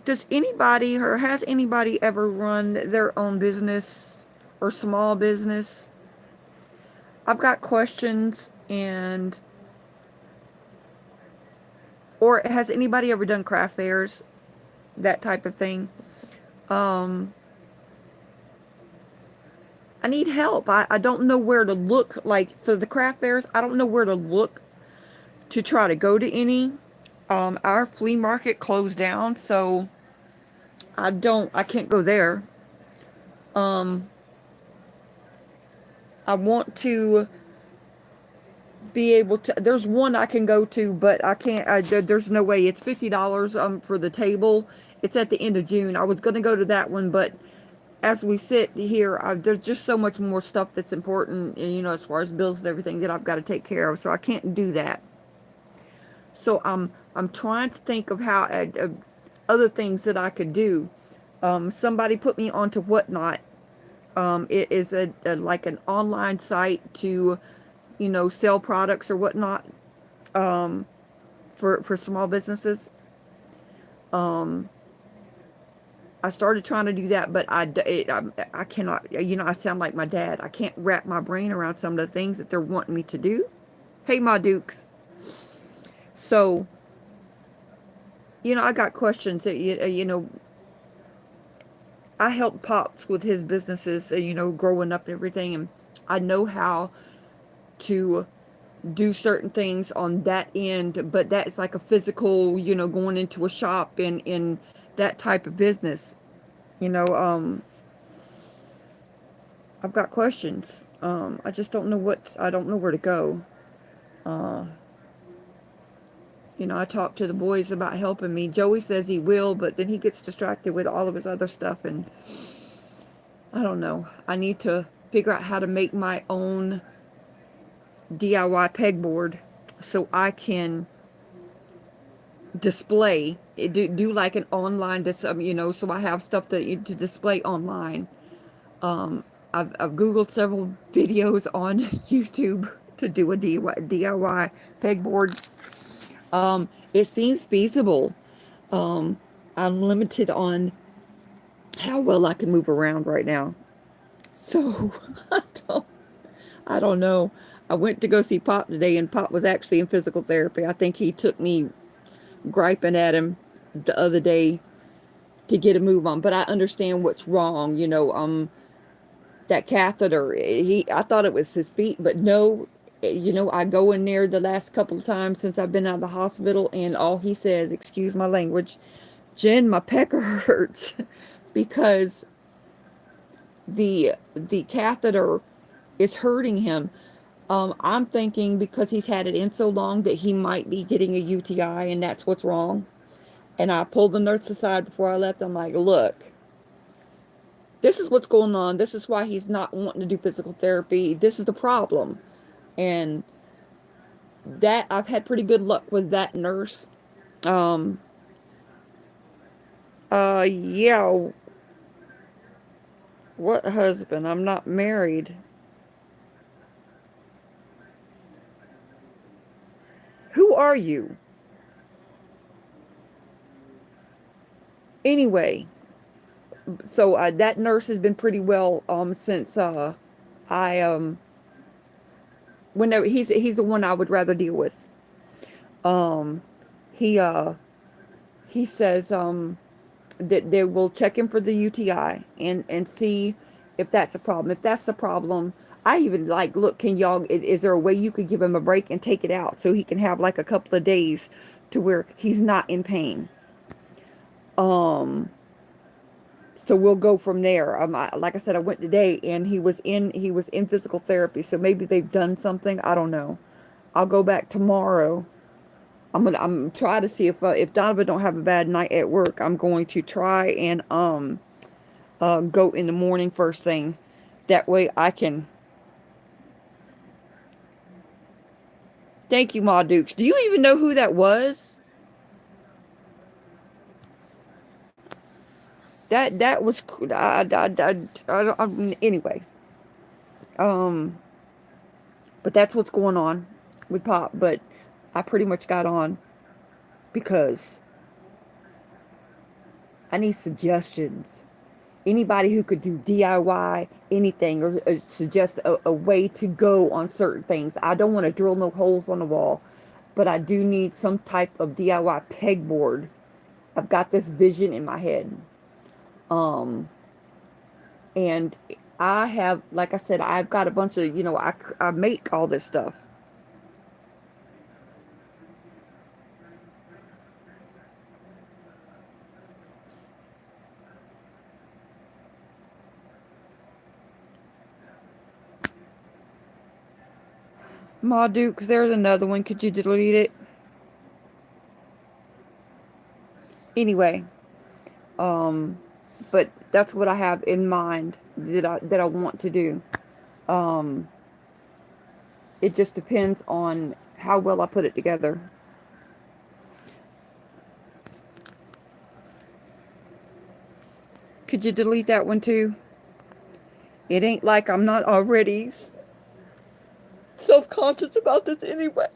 does anybody or has anybody ever run their own business or small business? I've got questions. And or has anybody ever done craft fairs, that type of thing? um I need help. I don't know where to look, like for the craft fairs. I don't know where to look to try to go to any. Our flea market closed down, so I can't go there. um I want to be able to. There's one I can go to, but I can't. There's no way. It's $50 for the table. It's at the end of June. I was gonna go to that one, but as we sit here, there's just so much more stuff that's important, as far as bills and everything that I've got to take care of. So I can't do that. So I'm trying to think of how other things that I could do. Somebody put me onto Whatnot. It is a like an online site to, sell products or whatnot, um, for small businesses. Um, I started trying to do that, but I cannot. I sound like my dad. I can't wrap my brain around some of the things that they're wanting me to do. Hey, my dukes. So, I got questions. I helped Pops with his businesses, growing up and everything, and I know how to do certain things on that end, but that's like a physical, going into a shop in that type of business. You know, I've got questions. I just don't know I don't know where to go. Uh, I talked to the boys about helping me. Joey says he will, but then he gets distracted with all of his other stuff, and I don't know. I need to figure out how to make my own DIY pegboard so I can display do like an online so I have stuff to display online. um I've googled several videos on YouTube to do a DIY pegboard. It seems feasible. I'm limited on how well I can move around right now, so I don't I don't know. I went to go see Pop today, and Pop was actually in physical therapy. I think he took me griping at him the other day to get a move on, but I understand what's wrong. That catheter, I thought it was his feet, but no. I go in there the last couple of times since I've been out of the hospital, and all he says, excuse my language, Jen, my pecker hurts, because the catheter is hurting him. I'm thinking because he's had it in so long that he might be getting a UTI, and that's what's wrong. And I pulled the nurse aside before I left. I'm like, look, this is what's going on. This is why he's not wanting to do physical therapy. This is the problem. And that I've had pretty good luck with that nurse. Um, yeah. What husband? I'm not married. Who are you? Anyway, so that nurse has been pretty well since I whenever he's the one I would rather deal with. Um, he he says that they will check him for the UTI and see if that's a problem. If that's a problem, I even like, look, can y'all, is there a way you could give him a break and take it out so he can have like a couple of days to where he's not in pain? Um, so we'll go from there. Like I said, I went today and he was in physical therapy. So maybe they've done something. I don't know. I'll go back tomorrow. I'm try to see if Donovan don't have a bad night at work. I'm going to try and go in the morning first thing. That way I can. Thank you, Ma Dukes. Do you even know who that was? That was anyway. Um, but that's what's going on with Pop. But I pretty much got on because I need suggestions. Anybody who could do DIY anything, or suggest a way to go on certain things. I don't want to drill no holes on the wall, but I do need some type of DIY pegboard. I've got this vision in my head. Um, and I have, like I said, I've got a bunch of, I make all this stuff. Ma Dukes, there's another one. Could you delete it? Anyway, um, but that's what I have in mind that I want to do. Um, it just depends on how well I put it together. Could you delete that one too? It ain't like I'm not already self-conscious about this anyway.